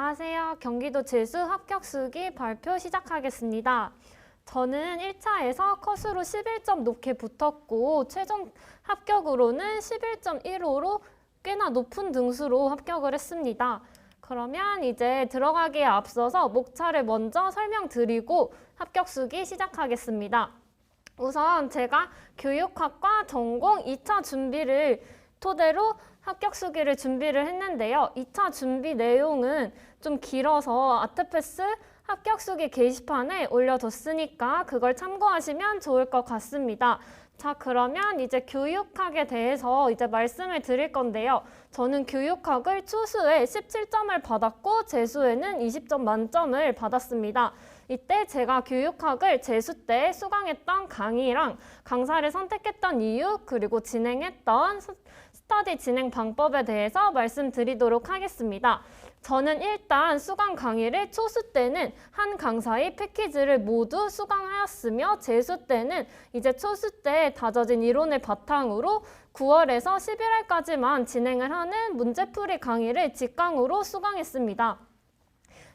안녕하세요. 경기도 재수 합격수기 발표 시작하겠습니다. 저는 1차에서 컷으로 11점 높게 붙었고 최종 합격으로는 11.15로 꽤나 높은 등수로 합격을 했습니다. 그러면 이제 들어가기에 앞서서 목차를 먼저 설명드리고 합격수기 시작하겠습니다. 우선 제가 교육학과 전공 2차 준비를 토대로 합격수기를 준비를 했는데요. 2차 준비 내용은 좀 길어서 아트패스 합격수기 게시판에 올려뒀으니까 그걸 참고하시면 좋을 것 같습니다. 자, 그러면 이제 교육학에 대해서 이제 말씀을 드릴 건데요. 저는 교육학을 초수에 17점을 받았고 재수에는 20점 만점을 받았습니다. 이때 제가 교육학을 재수 때 수강했던 강의랑 강사를 선택했던 이유, 그리고 진행했던 스터디 진행 방법에 대해서 말씀드리도록 하겠습니다. 저는 일단 수강 강의를 초수 때는 한 강사의 패키지를 모두 수강하였으며 재수 때는 이제 초수 때 다져진 이론을 바탕으로 9월에서 11월까지만 진행을 하는 문제풀이 강의를 직강으로 수강했습니다.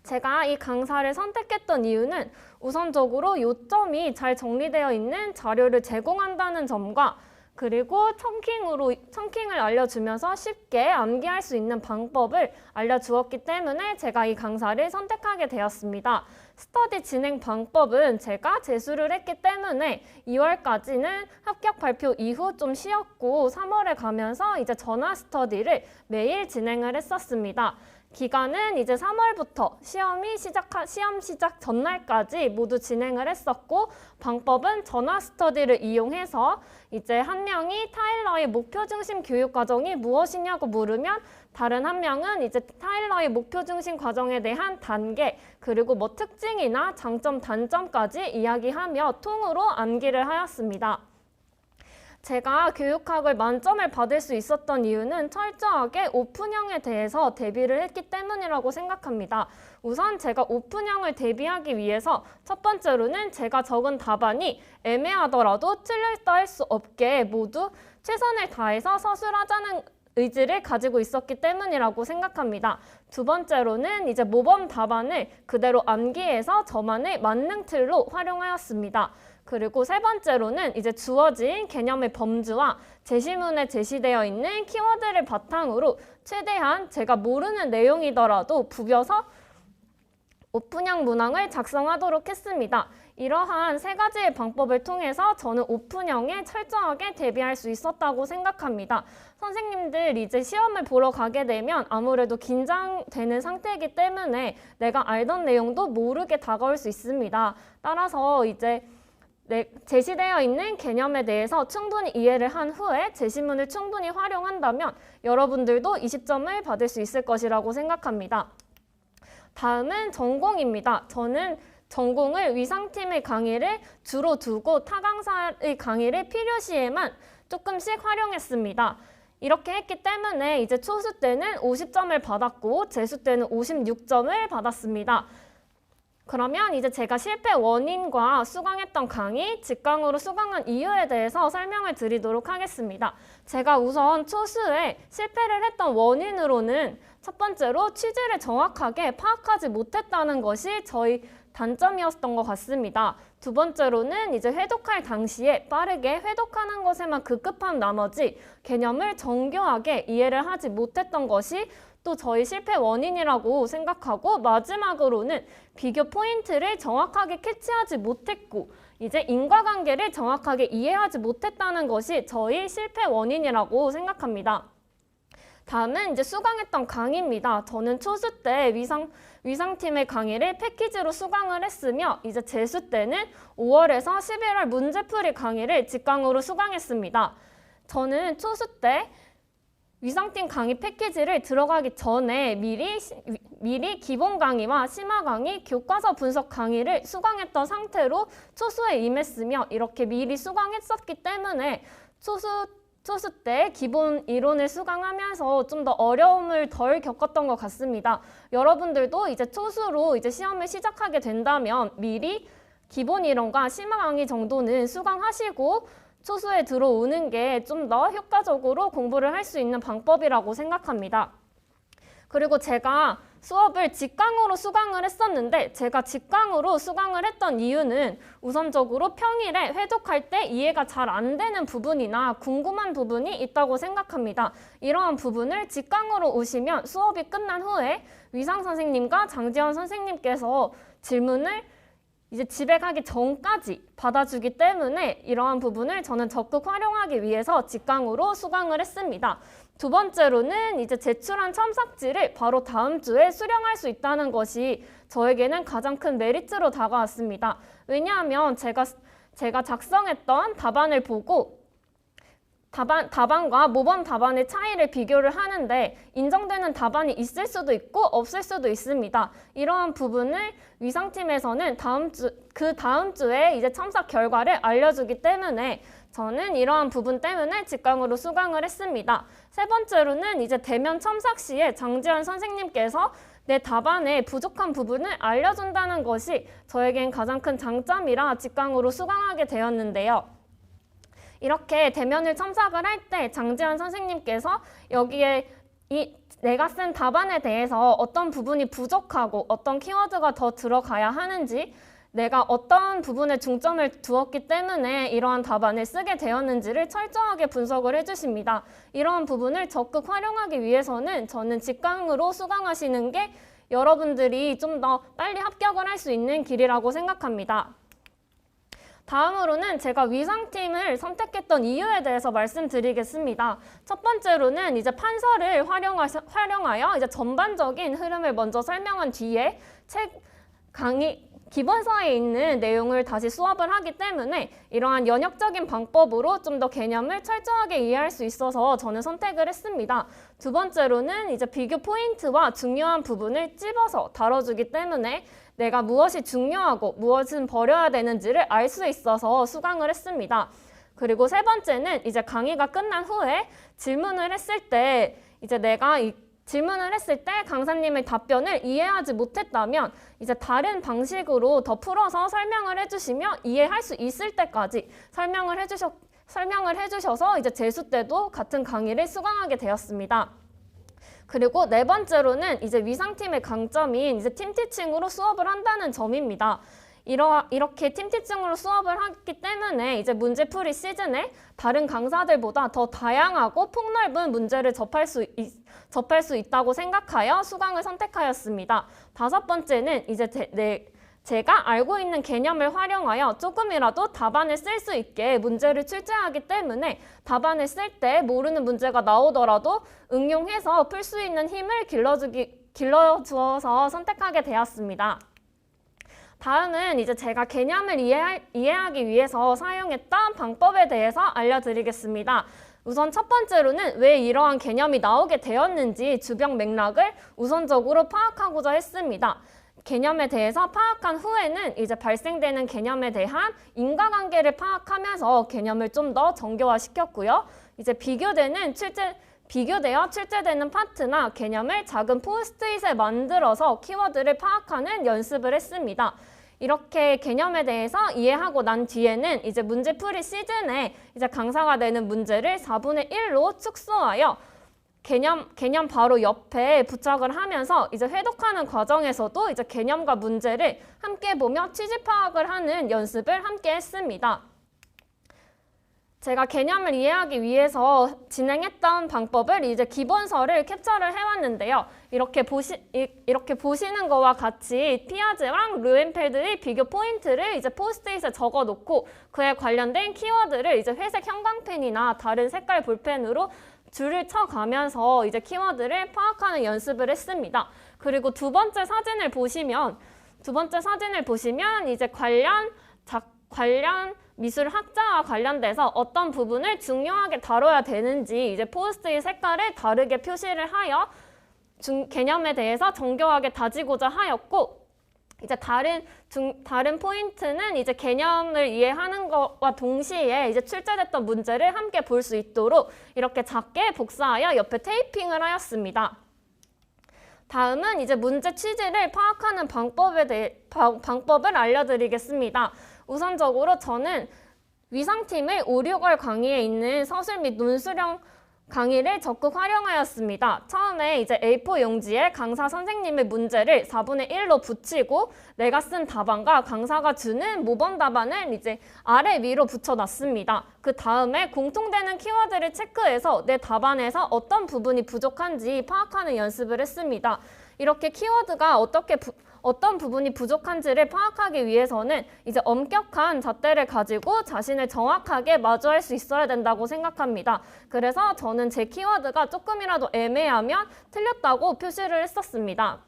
제가 이 강사를 선택했던 이유는 우선적으로 요점이 잘 정리되어 있는 자료를 제공한다는 점과 그리고 청킹을 알려주면서 쉽게 암기할 수 있는 방법을 알려주었기 때문에 제가 이 강사를 선택하게 되었습니다. 스터디 진행 방법은 제가 재수를 했기 때문에 2월까지는 합격 발표 이후 좀 쉬었고 3월에 가면서 이제 전화 스터디를 매일 진행을 했었습니다. 기간은 이제 3월부터 시험 시작 전날까지 모두 진행을 했었고 방법은 전화 스터디를 이용해서 이제 한 명이 타일러의 목표 중심 교육 과정이 무엇이냐고 물으면 다른 한 명은 이제 타일러의 목표 중심 과정에 대한 단계 그리고 뭐 특징이나 장점 단점까지 이야기하며 통으로 암기를 하였습니다. 제가 교육학을 만점을 받을 수 있었던 이유는 철저하게 오픈형에 대해서 대비를 했기 때문이라고 생각합니다. 우선 제가 오픈형을 대비하기 위해서 첫 번째로는 제가 적은 답안이 애매하더라도 틀렸다 할 수 없게 모두 최선을 다해서 서술하자는 의지를 가지고 있었기 때문이라고 생각합니다. 두 번째로는 이제 모범 답안을 그대로 암기해서 저만의 만능 틀로 활용하였습니다. 그리고 세 번째로는 이제 주어진 개념의 범주와 제시문에 제시되어 있는 키워드를 바탕으로 최대한 제가 모르는 내용이더라도 부벼서 오픈형 문항을 작성하도록 했습니다. 이러한 세 가지의 방법을 통해서 저는 오픈형에 철저하게 대비할 수 있었다고 생각합니다. 선생님들 이제 시험을 보러 가게 되면 아무래도 긴장되는 상태이기 때문에 내가 알던 내용도 모르게 다가올 수 있습니다. 따라서 이제 제시되어 있는 개념에 대해서 충분히 이해를 한 후에 제시문을 충분히 활용한다면 여러분들도 20점을 받을 수 있을 것이라고 생각합니다. 다음은 전공입니다. 저는 전공을 위상팀의 강의를 주로 두고 타 강사의 강의를 필요시에만 조금씩 활용했습니다. 이렇게 했기 때문에 이제 초수 때는 50점을 받았고 재수 때는 56점을 받았습니다. 그러면 이제 제가 실패 원인과 수강했던 강의, 직강으로 수강한 이유에 대해서 설명을 드리도록 하겠습니다. 제가 우선 초수에 실패를 했던 원인으로는 첫 번째로 취지를 정확하게 파악하지 못했다는 것이 저희 단점이었던 것 같습니다. 두 번째로는 이제 회독할 당시에 빠르게 회독하는 것에만 급급한 나머지 개념을 정교하게 이해를 하지 못했던 것이 또 저희 실패 원인이라고 생각하고 마지막으로는 비교 포인트를 정확하게 캐치하지 못했고 이제 인과관계를 정확하게 이해하지 못했다는 것이 저희 실패 원인이라고 생각합니다. 다음은 이제 수강했던 강의입니다. 저는 초수 때 위상팀의 강의를 패키지로 수강을 했으며 이제 재수 때는 5월에서 11월 문제풀이 강의를 직강으로 수강했습니다. 저는 초수 때 위상팀 강의 패키지를 들어가기 전에 미리 기본 강의와 심화 강의, 교과서 분석 강의를 수강했던 상태로 초수에 임했으며 이렇게 미리 수강했었기 때문에 초수 때 기본 이론을 수강하면서 좀 더 어려움을 덜 겪었던 것 같습니다. 여러분들도 이제 초수로 이제 시험을 시작하게 된다면 미리 기본 이론과 심화 강의 정도는 수강하시고 초수에 들어오는 게 좀 더 효과적으로 공부를 할 수 있는 방법이라고 생각합니다. 그리고 제가 수업을 직강으로 수강을 했었는데 제가 직강으로 수강을 했던 이유는 우선적으로 평일에 회독할 때 이해가 잘 안 되는 부분이나 궁금한 부분이 있다고 생각합니다. 이러한 부분을 직강으로 오시면 수업이 끝난 후에 위상 선생님과 장지연 선생님께서 질문을 이제 집에 가기 전까지 받아주기 때문에 이러한 부분을 저는 적극 활용하기 위해서 직강으로 수강을 했습니다. 두 번째로는 이제 제출한 첨삭지를 바로 다음 주에 수령할 수 있다는 것이 저에게는 가장 큰 메리트로 다가왔습니다. 왜냐하면 제가 작성했던 답안을 보고 답안과 모범 답안의 차이를 비교를 하는데 인정되는 답안이 있을 수도 있고 없을 수도 있습니다. 이러한 부분을 위상팀에서는 그 다음 주에 이제 첨삭 결과를 알려주기 때문에 저는 이러한 부분 때문에 직강으로 수강을 했습니다. 세 번째로는 이제 대면 첨삭 시에 장지연 선생님께서 내 답안에 부족한 부분을 알려준다는 것이 저에겐 가장 큰 장점이라 직강으로 수강하게 되었는데요. 이렇게 대면을 첨삭을 할 때 장지연 선생님께서 여기에 내가 쓴 답안에 대해서 어떤 부분이 부족하고 어떤 키워드가 더 들어가야 하는지 내가 어떤 부분에 중점을 두었기 때문에 이러한 답안을 쓰게 되었는지를 철저하게 분석을 해주십니다. 이러한 부분을 적극 활용하기 위해서는 저는 직강으로 수강하시는 게 여러분들이 좀 더 빨리 합격을 할 수 있는 길이라고 생각합니다. 다음으로는 제가 위상팀을 선택했던 이유에 대해서 말씀드리겠습니다. 첫 번째로는 이제 판서를 활용하여 이제 전반적인 흐름을 먼저 설명한 뒤에 책 강의 기본서에 있는 내용을 다시 수업을 하기 때문에 이러한 연역적인 방법으로 좀 더 개념을 철저하게 이해할 수 있어서 저는 선택을 했습니다. 두 번째로는 이제 비교 포인트와 중요한 부분을 찝어서 다뤄주기 때문에 내가 무엇이 중요하고 무엇은 버려야 되는지를 알 수 있어서 수강을 했습니다. 그리고 세 번째는 이제 강의가 끝난 후에 질문을 했을 때 질문을 했을 때 강사님의 답변을 이해하지 못했다면 이제 다른 방식으로 더 풀어서 설명을 해주시면 이해할 수 있을 때까지 설명을 해주셔서 이제 재수 때도 같은 강의를 수강하게 되었습니다. 그리고 네 번째로는 이제 위상팀의 강점인 이제 팀티칭으로 수업을 한다는 점입니다. 이렇게 팀티칭으로 수업을 하기 때문에 이제 문제풀이 시즌에 다른 강사들보다 더 다양하고 폭넓은 문제를 접할 수 있다고 생각하여 수강을 선택하였습니다. 다섯 번째는 이제 제가 알고 있는 개념을 활용하여 조금이라도 답안을 쓸 수 있게 문제를 출제하기 때문에 답안을 쓸 때 모르는 문제가 나오더라도 응용해서 풀 수 있는 힘을 길러주어서 선택하게 되었습니다. 다음은 이제 제가 개념을 이해하기 위해서 사용했던 방법에 대해서 알려드리겠습니다. 우선 첫 번째로는 왜 이러한 개념이 나오게 되었는지 주변 맥락을 우선적으로 파악하고자 했습니다. 개념에 대해서 파악한 후에는 이제 발생되는 개념에 대한 인과관계를 파악하면서 개념을 좀 더 정교화시켰고요. 이제 비교되어 출제되는 파트나 개념을 작은 포스트잇에 만들어서 키워드를 파악하는 연습을 했습니다. 이렇게 개념에 대해서 이해하고 난 뒤에는 이제 문제풀이 시즌에 이제 강사가 내는 문제를 4분의 1로 축소하여 개념 바로 옆에 부착을 하면서 이제 회독하는 과정에서도 이제 개념과 문제를 함께 보며 취지 파악을 하는 연습을 함께 했습니다. 제가 개념을 이해하기 위해서 진행했던 방법을 이제 기본서를 캡처를 해왔는데요. 이렇게 보시는 거와 같이 피아제랑 르엔펠드의 비교 포인트를 이제 포스트잇에 적어놓고 그에 관련된 키워드를 이제 회색 형광펜이나 다른 색깔 볼펜으로 줄을 쳐가면서 이제 키워드를 파악하는 연습을 했습니다. 그리고 두 번째 사진을 보시면 이제 관련 미술학자와 관련돼서 어떤 부분을 중요하게 다뤄야 되는지 이제 포스트잇 색깔을 다르게 표시를 하여 개념에 대해서 정교하게 다지고자 하였고 이제 다른 포인트는 이제 개념을 이해하는 것과 동시에 이제 출제됐던 문제를 함께 볼 수 있도록 이렇게 작게 복사하여 옆에 테이핑을 하였습니다. 다음은 이제 문제 취지를 파악하는 방법을 알려드리겠습니다. 우선적으로 저는 위상팀의 5, 6월 강의에 있는 서술 및 논수령 강의를 적극 활용하였습니다. 처음에 이제 A4 용지에 강사 선생님의 문제를 4분의 1로 붙이고 내가 쓴 답안과 강사가 주는 모범 답안을 이제 아래 위로 붙여놨습니다. 그 다음에 공통되는 키워드를 체크해서 내 답안에서 어떤 부분이 부족한지 파악하는 연습을 했습니다. 이렇게 키워드가 어떤 부분이 부족한지를 파악하기 위해서는 이제 엄격한 잣대를 가지고 자신을 정확하게 마주할 수 있어야 된다고 생각합니다. 그래서 저는 제 키워드가 조금이라도 애매하면 틀렸다고 표시를 했었습니다.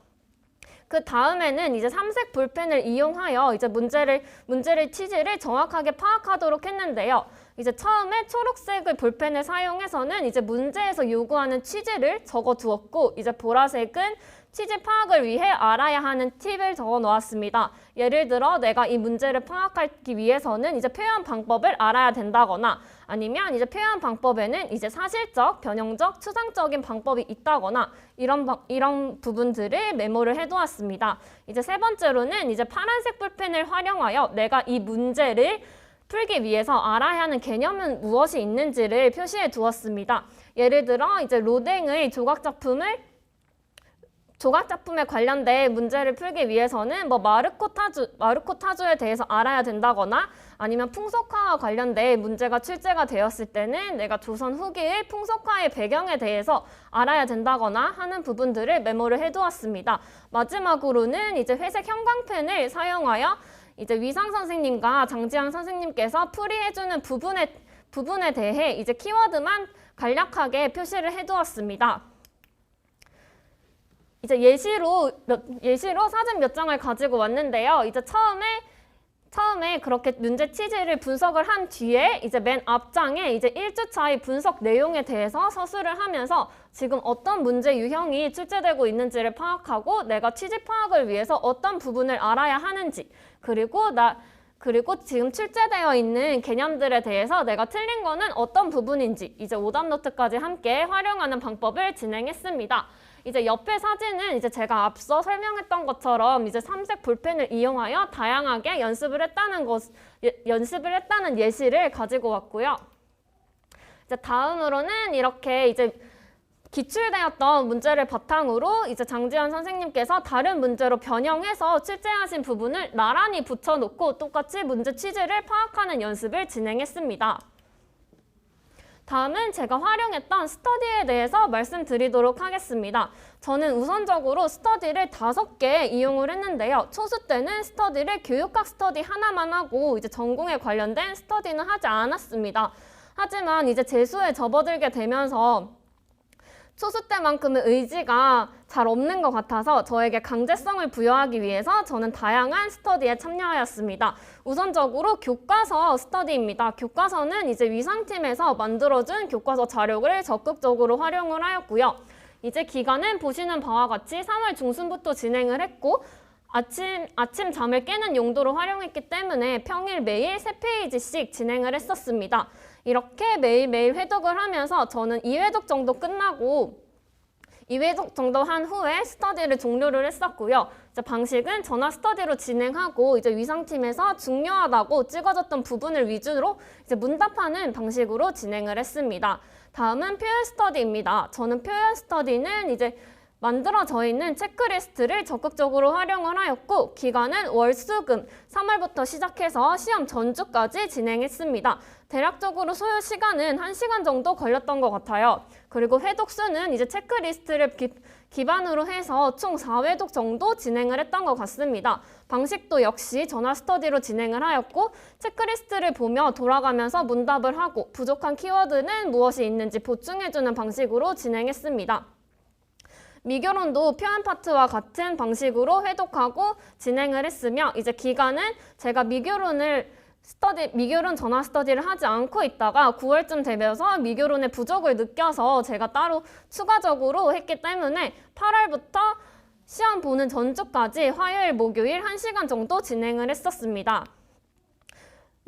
그 다음에는 이제 삼색 볼펜을 이용하여 이제 문제를 취지를 정확하게 파악하도록 했는데요. 이제 처음에 초록색의 볼펜을 사용해서는 이제 문제에서 요구하는 취지를 적어 두었고, 이제 보라색은 취지 파악을 위해 알아야 하는 팁을 적어 놓았습니다. 예를 들어 내가 이 문제를 파악하기 위해서는 이제 표현 방법을 알아야 된다거나, 아니면 이제 표현 방법에는 이제 사실적, 변형적, 추상적인 방법이 있다거나 이런 부분들을 메모를 해두었습니다. 이제 세 번째로는 이제 파란색 볼펜을 활용하여 내가 이 문제를 풀기 위해서 알아야 하는 개념은 무엇이 있는지를 표시해 두었습니다. 예를 들어 이제 로댕의 조각작품에 관련된 문제를 풀기 위해서는 뭐 마르코 타주에 대해서 알아야 된다거나, 아니면 풍속화와 관련된 문제가 출제가 되었을 때는 내가 조선 후기의 풍속화의 배경에 대해서 알아야 된다거나 하는 부분들을 메모를 해두었습니다. 마지막으로는 이제 회색 형광펜을 사용하여 이제 위상 선생님과 장지영 선생님께서 풀이해주는 부분에 대해 이제 키워드만 간략하게 표시를 해두었습니다. 이제 예시로 사진 몇 장을 가지고 왔는데요. 이제 처음에 그렇게 문제 취지를 분석을 한 뒤에 이제 맨 앞장에 이제 1주차의 분석 내용에 대해서 서술을 하면서 지금 어떤 문제 유형이 출제되고 있는지를 파악하고 내가 취지 파악을 위해서 어떤 부분을 알아야 하는지, 그리고 지금 출제되어 있는 개념들에 대해서 내가 틀린 거는 어떤 부분인지 이제 오답 노트까지 함께 활용하는 방법을 진행했습니다. 이제 옆에 사진은 이제 제가 앞서 설명했던 것처럼 이제 삼색 볼펜을 이용하여 다양하게 연습을 했다는 예시를 가지고 왔고요. 이제 다음으로는 이렇게 이제 기출되었던 문제를 바탕으로 이제 장지연 선생님께서 다른 문제로 변형해서 출제하신 부분을 나란히 붙여놓고 똑같이 문제 취지를 파악하는 연습을 진행했습니다. 다음은 제가 활용했던 스터디에 대해서 말씀드리도록 하겠습니다. 저는 우선적으로 스터디를 5개 이용을 했는데요. 초수 때는 스터디를 교육학 스터디 하나만 하고 이제 전공에 관련된 스터디는 하지 않았습니다. 하지만 이제 재수에 접어들게 되면서 초수 때만큼의 의지가 잘 없는 것 같아서 저에게 강제성을 부여하기 위해서 저는 다양한 스터디에 참여하였습니다. 우선적으로 교과서 스터디입니다. 교과서는 이제 위상팀에서 만들어준 교과서 자료를 적극적으로 활용을 하였고요. 이제 기간은 보시는 바와 같이 3월 중순부터 진행을 했고, 아침 잠을 깨는 용도로 활용했기 때문에 평일 매일 3페이지씩 진행을 했었습니다. 이렇게 매일매일 회독을 하면서 저는 2회독 정도 끝나고 2회독 정도 한 후에 스터디를 종료를 했었고요. 이제 방식은 전화 스터디로 진행하고 이제 위상팀에서 중요하다고 찍어줬던 부분을 위주로 이제 문답하는 방식으로 진행을 했습니다. 다음은 표현 스터디입니다. 저는 표현 스터디는 이제 만들어져 있는 체크리스트를 적극적으로 활용을 하였고, 기간은 월, 수, 금 3월부터 시작해서 시험 전주까지 진행했습니다. 대략적으로 소요 시간은 1시간 정도 걸렸던 것 같아요. 그리고 회독 수는 이제 체크리스트를 기반으로 해서 총 4회독 정도 진행을 했던 것 같습니다. 방식도 역시 전화 스터디로 진행을 하였고, 체크리스트를 보며 돌아가면서 문답을 하고 부족한 키워드는 무엇이 있는지 보충해주는 방식으로 진행했습니다. 미결론도 표현 파트와 같은 방식으로 회독하고 진행을 했으며, 이제 기간은 제가 미결론 전화 스터디를 하지 않고 있다가 9월쯤 되면서 미결론의 부족을 느껴서 제가 따로 추가적으로 했기 때문에 8월부터 시험 보는 전주까지 화요일, 목요일 1시간 정도 진행을 했었습니다.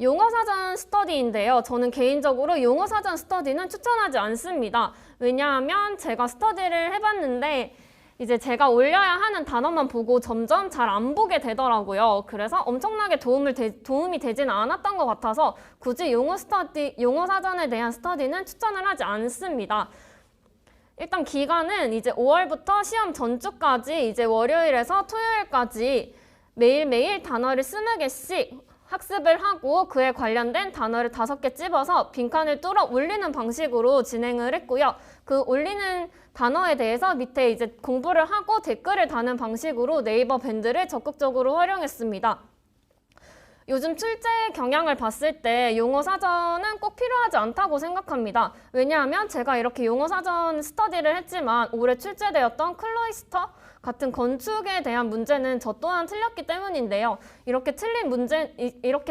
용어사전 스터디인데요. 저는 개인적으로 용어사전 스터디는 추천하지 않습니다. 왜냐하면 제가 스터디를 해봤는데 이제 제가 올려야 하는 단어만 보고 점점 잘 안 보게 되더라고요. 그래서 엄청나게 도움이 되지는 않았던 것 같아서 굳이 용어 사전에 대한 스터디는 추천을 하지 않습니다. 일단 기간은 이제 5월부터 시험 전주까지 이제 월요일에서 토요일까지 매일매일 단어를 20개씩 학습을 하고 그에 관련된 단어를 5개 찝어서 빈칸을 뚫어 올리는 방식으로 진행을 했고요. 그 올리는 단어에 대해서 밑에 이제 공부를 하고 댓글을 다는 방식으로 네이버 밴드를 적극적으로 활용했습니다. 요즘 출제 경향을 봤을 때 용어 사전은 꼭 필요하지 않다고 생각합니다. 왜냐하면 제가 이렇게 용어 사전 스터디를 했지만 올해 출제되었던 클로이스터 같은 건축에 대한 문제는 저 또한 틀렸기 때문인데요. 이렇게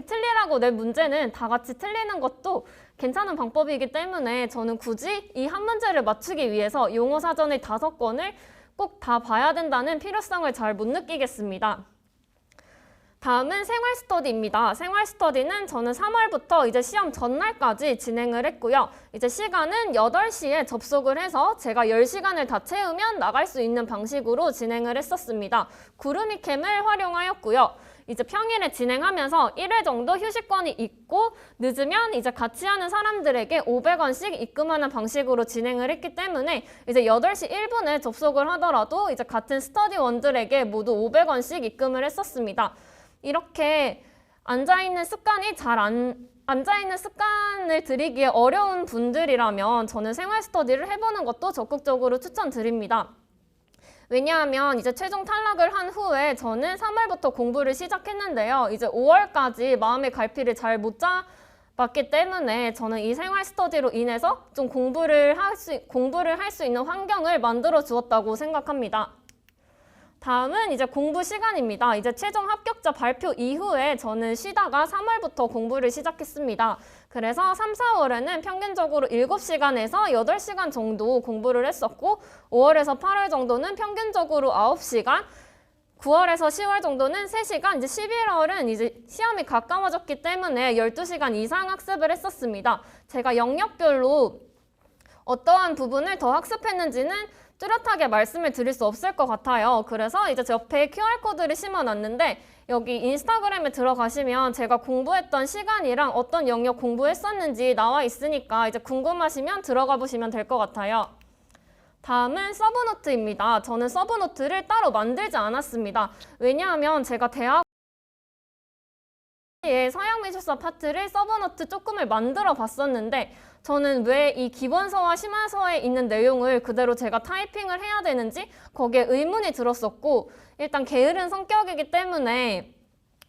틀리라고 낸 문제는 다 같이 틀리는 것도 괜찮은 방법이기 때문에 저는 굳이 이 한 문제를 맞추기 위해서 용어 사전의 5권을 꼭 다 봐야 된다는 필요성을 잘 못 느끼겠습니다. 다음은 생활 스터디입니다. 생활 스터디는 저는 3월부터 이제 시험 전날까지 진행을 했고요. 이제 시간은 8시에 접속을 해서 제가 10시간을 다 채우면 나갈 수 있는 방식으로 진행을 했었습니다. 구루미캠을 활용하였고요. 이제 평일에 진행하면서 1회 정도 휴식권이 있고 늦으면 이제 같이 하는 사람들에게 500원씩 입금하는 방식으로 진행을 했기 때문에 이제 8시 1분에 접속을 하더라도 이제 같은 스터디원들에게 모두 500원씩 입금을 했었습니다. 이렇게 앉아있는 습관을 들이기에 어려운 분들이라면 저는 생활 스터디를 해보는 것도 적극적으로 추천드립니다. 왜냐하면 이제 최종 탈락을 한 후에 저는 3월부터 공부를 시작했는데요. 이제 5월까지 마음의 갈피를 잘 못 잡았기 때문에 저는 이 생활 스터디로 인해서 좀 공부를 할 수 있는 환경을 만들어 주었다고 생각합니다. 다음은 이제 공부 시간입니다. 이제 최종 합격자 발표 이후에 저는 쉬다가 3월부터 공부를 시작했습니다. 그래서 3, 4월에는 평균적으로 7시간에서 8시간 정도 공부를 했었고 5월에서 8월 정도는 평균적으로 9시간, 9월에서 10월 정도는 3시간, 이제 11월은 이제 시험이 가까워졌기 때문에 12시간 이상 학습을 했었습니다. 제가 영역별로 어떠한 부분을 더 학습했는지는 뚜렷하게 말씀을 드릴 수 없을 것 같아요. 그래서 이제 제 옆에 QR코드를 심어놨는데 여기 인스타그램에 들어가시면 제가 공부했던 시간이랑 어떤 영역 공부했었는지 나와 있으니까 이제 궁금하시면 들어가 보시면 될 것 같아요. 다음은 서브노트입니다. 저는 서브노트를 따로 만들지 않았습니다. 왜냐하면 제가 대학 서양미술사 파트를 서브노트 조금을 만들어 봤었는데 저는 왜 이 기본서와 심화서에 있는 내용을 그대로 제가 타이핑을 해야 되는지 거기에 의문이 들었었고 일단 게으른 성격이기 때문에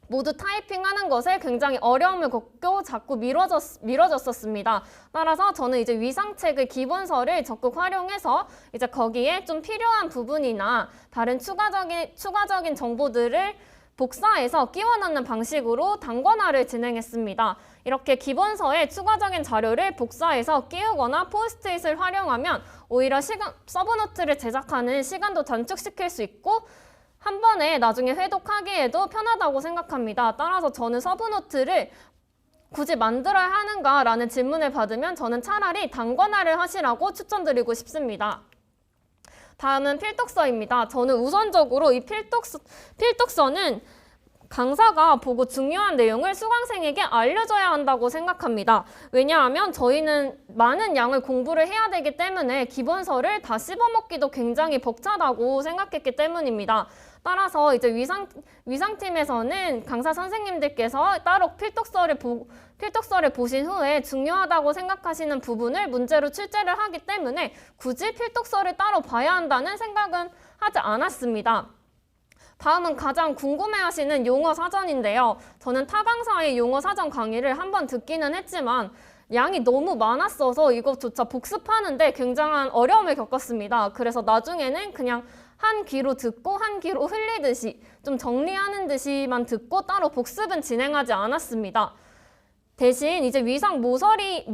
모두 타이핑하는 것에 굉장히 어려움을 겪고 자꾸 미뤄졌었습니다. 따라서 저는 이제 위상책의 기본서를 적극 활용해서 이제 거기에 좀 필요한 부분이나 다른 추가적인 정보들을 복사해서 끼워 넣는 방식으로 단권화를 진행했습니다. 이렇게 기본서에 추가적인 자료를 복사해서 끼우거나 포스트잇을 활용하면 오히려 서브노트를 제작하는 시간도 단축시킬 수 있고 한 번에 나중에 회독하기에도 편하다고 생각합니다. 따라서 저는 서브노트를 굳이 만들어야 하는가 라는 질문을 받으면 저는 차라리 단권화를 하시라고 추천드리고 싶습니다. 다음은 필독서입니다. 저는 우선적으로 이 필독서는 강사가 보고 중요한 내용을 수강생에게 알려줘야 한다고 생각합니다. 왜냐하면 저희는 많은 양을 공부를 해야 되기 때문에 기본서를 다 씹어먹기도 굉장히 벅차다고 생각했기 때문입니다. 따라서 이제 위상팀에서는 강사 선생님들께서 따로 필독서를 보신 후에 중요하다고 생각하시는 부분을 문제로 출제를 하기 때문에 굳이 필독서를 따로 봐야 한다는 생각은 하지 않았습니다. 다음은 가장 궁금해하시는 용어 사전인데요. 저는 타 강사의 용어 사전 강의를 한번 듣기는 했지만 양이 너무 많았어서 이것조차 복습하는데 굉장한 어려움을 겪었습니다. 그래서 나중에는 그냥 한 귀로 듣고 한 귀로 흘리듯이 좀 정리하는 듯이만 듣고 따로 복습은 진행하지 않았습니다. 대신 이제 위상 모서리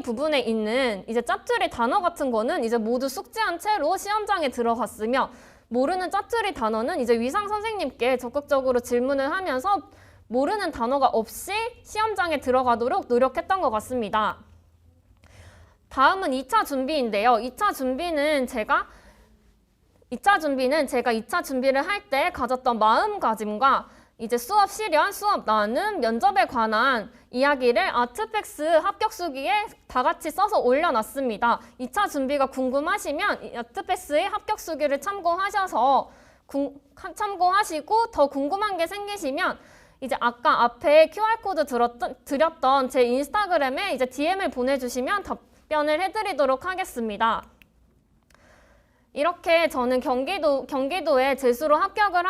부분에 있는 이제 짭줄이 단어 같은 거는 이제 모두 숙지한 채로 시험장에 들어갔으며 모르는 짭줄이 단어는 이제 위상 선생님께 적극적으로 질문을 하면서 모르는 단어가 없이 시험장에 들어가도록 노력했던 것 같습니다. 다음은 2차 준비인데요. 2차 준비는 제가 2차 준비는 제가 2차 준비를 할 때 가졌던 마음가짐과 이제 수업 실현, 수업 나눔, 면접에 관한 이야기를 아트팩스 합격수기에 다 같이 써서 올려놨습니다. 2차 준비가 궁금하시면 아트팩스의 합격수기를 참고하시고 더 궁금한 게 생기시면 이제 아까 앞에 QR코드 드렸던 제 인스타그램에 이제 DM을 보내주시면 답변을 해드리도록 하겠습니다. 이렇게 저는 경기도에 재수로 합격을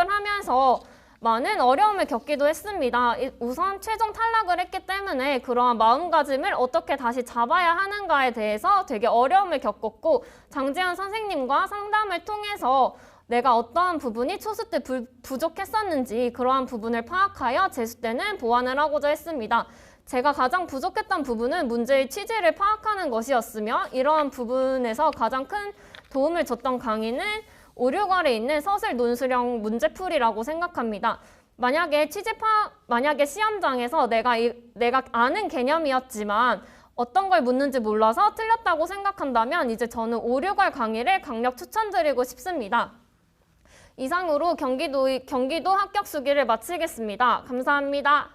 하면서 많은 어려움을 겪기도 했습니다. 우선 최종 탈락을 했기 때문에 그러한 마음가짐을 어떻게 다시 잡아야 하는가에 대해서 되게 어려움을 겪었고, 장지현 선생님과 상담을 통해서 내가 어떠한 부분이 초수 때 부족했었는지 그러한 부분을 파악하여 재수 때는 보완을 하고자 했습니다. 제가 가장 부족했던 부분은 문제의 취지를 파악하는 것이었으며, 이러한 부분에서 가장 큰 도움을 줬던 강의는 5, 6월에 있는 서술 논술형 문제풀이라고 생각합니다. 만약에 시험장에서 내가 아는 개념이었지만 어떤 걸 묻는지 몰라서 틀렸다고 생각한다면 이제 저는 5, 6월 강의를 강력 추천드리고 싶습니다. 이상으로 경기도 합격수기를 마치겠습니다. 감사합니다.